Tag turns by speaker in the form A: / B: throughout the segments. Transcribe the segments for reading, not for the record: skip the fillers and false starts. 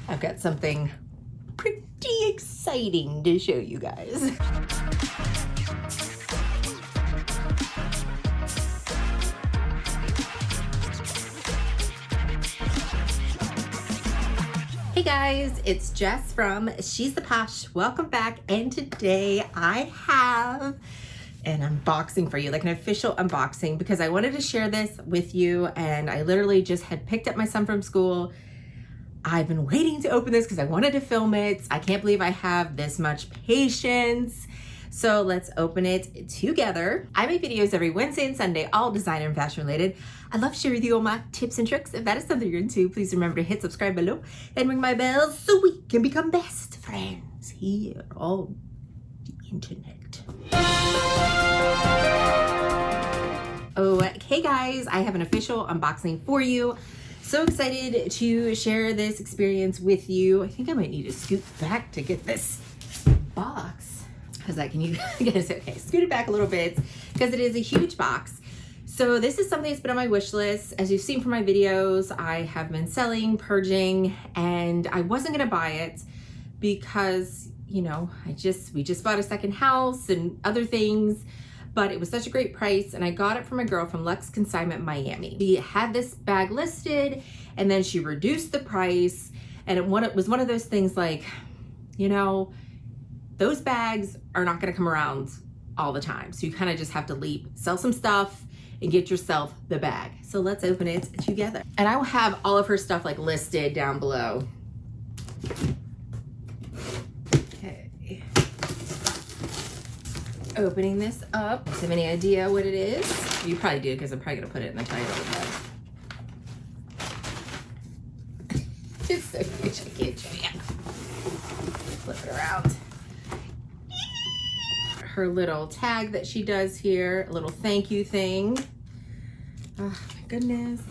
A: I've got something pretty exciting to show you guys. Hey guys, it's Jess from She's the Posh. Welcome back, and today I have an unboxing for you, like an official unboxing, because I wanted to share this with you, and I literally just had picked up my son from school. I've been waiting to open this because I wanted to film it. I can't believe I have this much patience. So let's open it together. I make videos every Wednesday and Sunday, all design and fashion related. I love sharing with you all my tips and tricks. If that is something you're into, please remember to hit subscribe below and ring my bell so we can become best friends here on the internet. Okay guys, I have an official unboxing for you. So excited to share this experience with you. I think I might need to scoot back to get this box. How's that? Can you guys, okay, scoot it back a little bit because it is a huge box. So this is something that's been on my wish list. As you've seen from my videos, I have been selling, purging, and I wasn't gonna buy it because, you know, we just bought a second house and other things, but it was such a great price, and I got it from a girl from Lex Consignment Miami. She had this bag listed, and then she reduced the price, and it was one of those things like, you know, those bags are not gonna come around all the time, so you kind of just have to leap, sell some stuff, and get yourself the bag. So let's open it together. And I will have all of her stuff like listed down below. Opening this up. Do you have any idea what it is? You probably do, because I'm probably gonna put it in the title, but it's so huge I can't show you. Flip it around. Her little tag that she does here, a little thank you thing. Oh my goodness.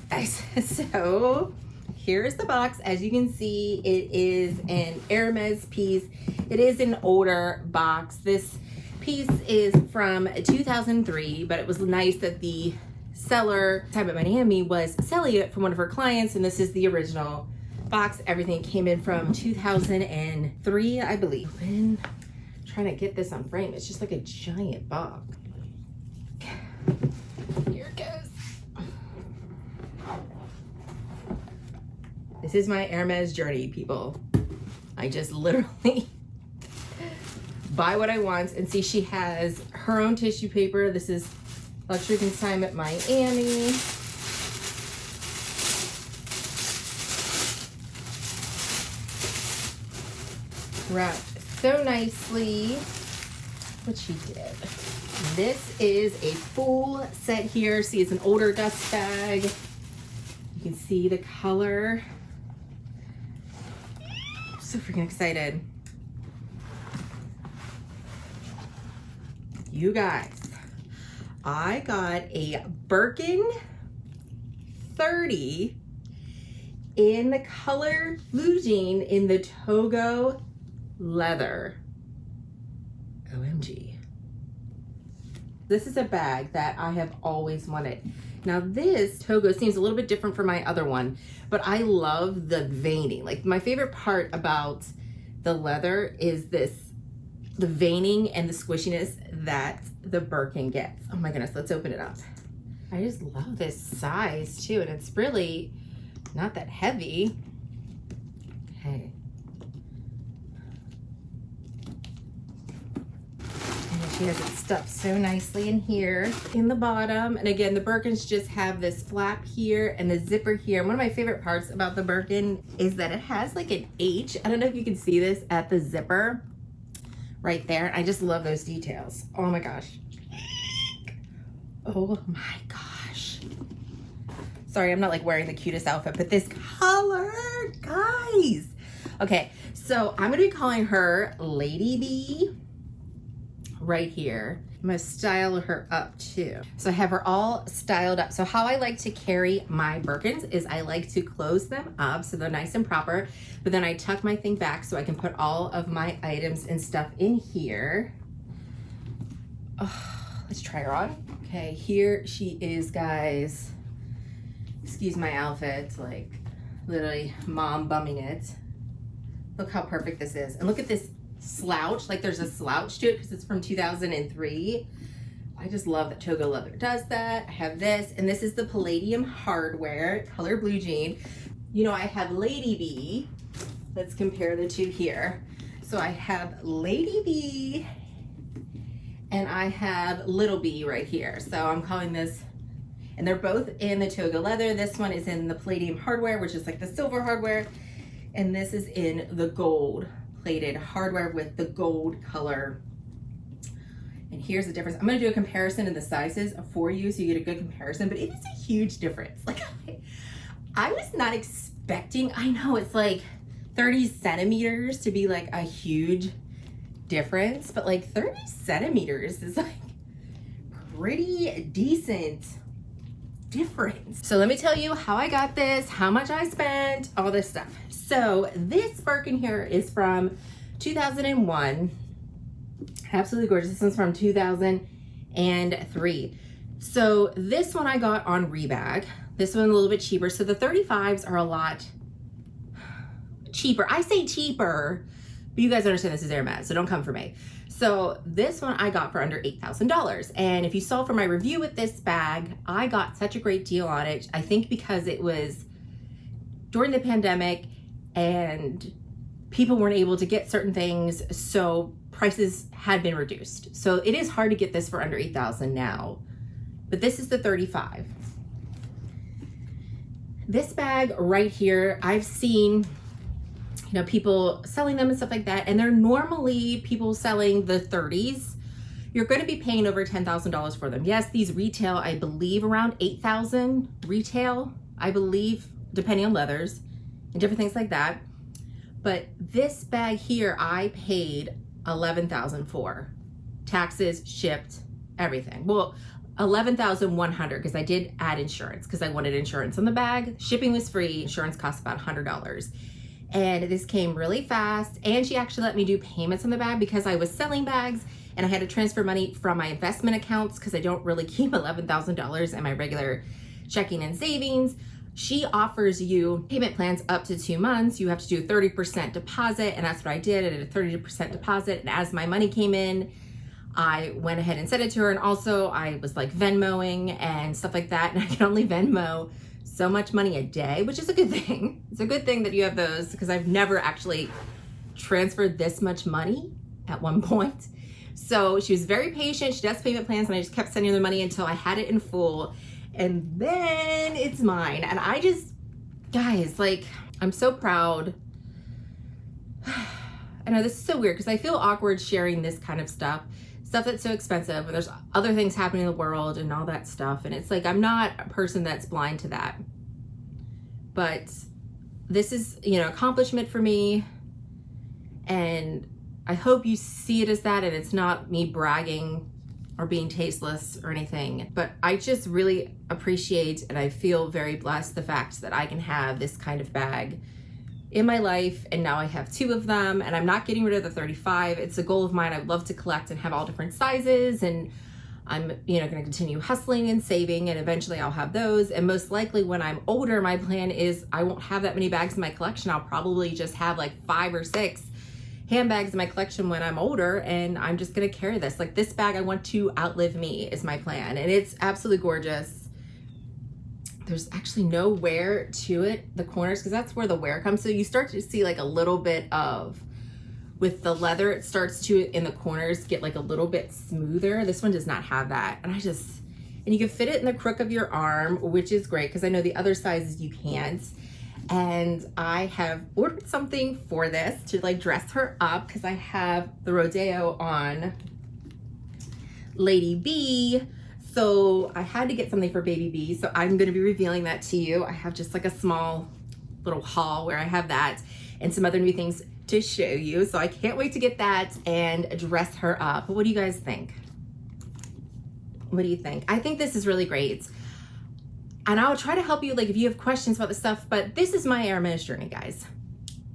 A: Guys, so here's the box. As you can see, it is an Hermes piece. It is an older box. This piece is from 2003, but it was nice that the seller, Time at Miami, was selling it from one of her clients, and this is the original box. Everything came in from 2003, I believe. And trying to get this on frame. It's just like a giant box. Here it goes. This is my Hermes journey, people. I just literally buy what I want. And see, she has her own tissue paper. This is Luxury Consignment Miami. Wrapped so nicely. What she did. This is a full set here. See, it's an older dust bag. You can see the color. I'm so freaking excited. You guys, I got a Birkin 30 in the color blue jean in the Togo leather. OMG. This is a bag that I have always wanted. Now this Togo seems a little bit different from my other one, but I love the veining. Like, my favorite part about the leather is the veining and the squishiness that the Birkin gets. Oh my goodness, let's open it up. I just love this size too, and it's really not that heavy. Okay. And she has it stuffed so nicely in here in the bottom. And again, the Birkins just have this flap here and the zipper here. And one of my favorite parts about the Birkin is that it has like an H. I don't know if you can see this at the zipper right there. I just love those details. Oh my gosh. Oh my gosh. Sorry, I'm not like wearing the cutest outfit, but this color, guys. Okay, so I'm gonna be calling her Lady B right here. I'm gonna style her up too. So I have her all styled up. So how I like to carry my Birkins is I like to close them up so they're nice and proper, but then I tuck my thing back so I can put all of my items and stuff in here. Oh, let's try her on. Okay, here she is, guys. Excuse my outfit, like, literally mom bumming it. Look how perfect this is. And look at this slouch. Like there's a slouch to it because it's from 2003. I just love that Togo Leather does that. I have this, and this is the Palladium Hardware color blue jean. You know, I have Lady B. Let's compare the two here. So I have Lady B and I have Little B right here. So I'm calling this, and they're both in the Togo Leather. This one is in the Palladium Hardware, which is like the silver hardware. And this is in the gold plated hardware with the gold color. And here's the difference. I'm gonna do a comparison in the sizes for you so you get a good comparison, but it is a huge difference. Like I was not expecting, I know it's like 30 centimeters to be like a huge difference, but like 30 centimeters is like pretty decent difference. So let me tell you how I got this, how much I spent, all this stuff. So this Birkin here is from 2001. Absolutely gorgeous. This one's from 2003. So this one I got on Rebag. This one a little bit cheaper. So the 35s are a lot cheaper. I say cheaper, but you guys understand this is Hermes, so don't come for me. So this one I got for under $8,000. And if you saw from my review with this bag, I got such a great deal on it. I think because it was during the pandemic and people weren't able to get certain things, so prices had been reduced. So it is hard to get this for under $8,000 now, but this is the 35. This bag right here, I've seen, you know, people selling them and stuff like that, and they're normally people selling the 30s. You're going to be paying over $10,000 for them. Yes, these retail, I believe, around $8,000 retail, I believe, depending on leathers and different things like that. But this bag here, I paid $11,000 for. Taxes, shipped, everything. Well, $11,100 because I did add insurance because I wanted insurance on the bag. Shipping was free. Insurance cost about $100. And this came really fast. And she actually let me do payments on the bag because I was selling bags and I had to transfer money from my investment accounts because I don't really keep $11,000 in my regular checking and savings. She offers you payment plans up to 2 months. You have to do a 30% deposit, and that's what I did. I did a 30% deposit, and as my money came in, I went ahead and sent it to her. And also I was like Venmoing and stuff like that, and I can only Venmo so much money a day, which is a good thing. It's a good thing that you have those because I've never actually transferred this much money at one point. So she was very patient. She does payment plans, and I just kept sending her the money until I had it in full. And then it's mine. And I just, guys, like, I'm so proud. I know this is so weird because I feel awkward sharing this kind of stuff that's so expensive. There's other things happening in the world and all that stuff. And it's like, I'm not a person that's blind to that. But this is, you know, accomplishment for me. And I hope you see it as that, and it's not me bragging or being tasteless or anything, but I just really appreciate and I feel very blessed the fact that I can have this kind of bag in my life, and now I have 2 of them, and I'm not getting rid of the 35. It's a goal of mine. I'd love to collect and have all different sizes, and I'm, you know, going to continue hustling and saving, and eventually I'll have those. And most likely when I'm older, my plan is I won't have that many bags in my collection. I'll probably just have like 5 or 6 handbags in my collection when I'm older, and I'm just gonna carry this. Like this bag, I want to outlive me is my plan, and it's absolutely gorgeous. There's actually no wear to it, the corners, because that's where the wear comes. So you start to see like a little bit of, with the leather, it starts to, in the corners, get like a little bit smoother. This one does not have that. And you can fit it in the crook of your arm, which is great because I know the other sizes you can't. And I have ordered something for this to like dress her up because I have the rodeo on Lady B. So I had to get something for baby B. So I'm going to be revealing that to you. I have just like a small little haul where I have that and some other new things to show you. So I can't wait to get that and dress her up. What do you guys think? What do you think? I think this is really great. And I'll try to help you, like, if you have questions about this stuff, but this is my Hermes journey, guys.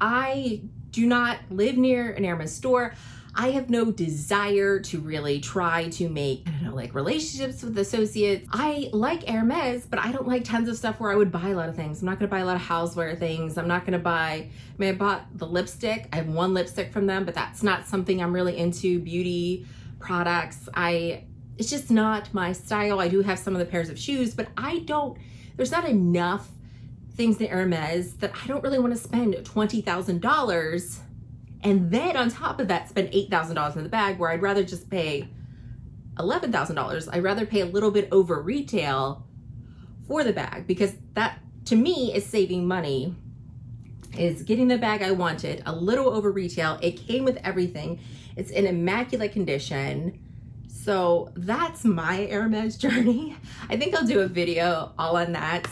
A: I do not live near an Hermes store. I have no desire to really try to make, I don't know, like relationships with associates. I like Hermes, but I don't like tons of stuff where I would buy a lot of things. I'm not gonna buy a lot of houseware things. I'm not gonna buy, I mean, I bought the lipstick. I have one lipstick from them, but that's not something I'm really into, beauty products. It's just not my style. I do have some of the pairs of shoes, but there's not enough things in Hermes that I don't really want to spend $20,000 and then on top of that spend $8,000 in the bag, where I'd rather just pay $11,000. I'd rather pay a little bit over retail for the bag, because that to me is saving money, is getting the bag I wanted a little over retail. It came with everything. It's in immaculate condition. So that's my Hermes journey. I think I'll do a video all on that.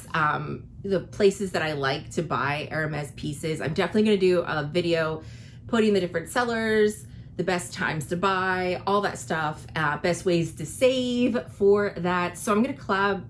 A: The places that I like to buy Hermes pieces. I'm definitely gonna do a video putting the different sellers, the best times to buy, all that stuff, best ways to save for that. So I'm gonna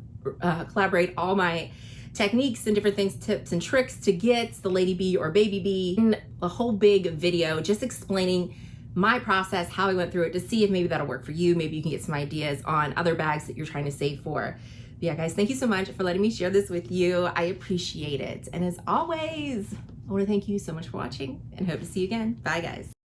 A: collaborate all my techniques and different things, tips and tricks to get the Lady B or Baby B in a whole big video, just explaining my process, how I went through it, to see if maybe that'll work for you. Maybe you can get some ideas on other bags that you're trying to save for. But yeah, guys, thank you so much for letting me share this with you. I appreciate it. And as always, I want to thank you so much for watching and hope to see you again. Bye, guys.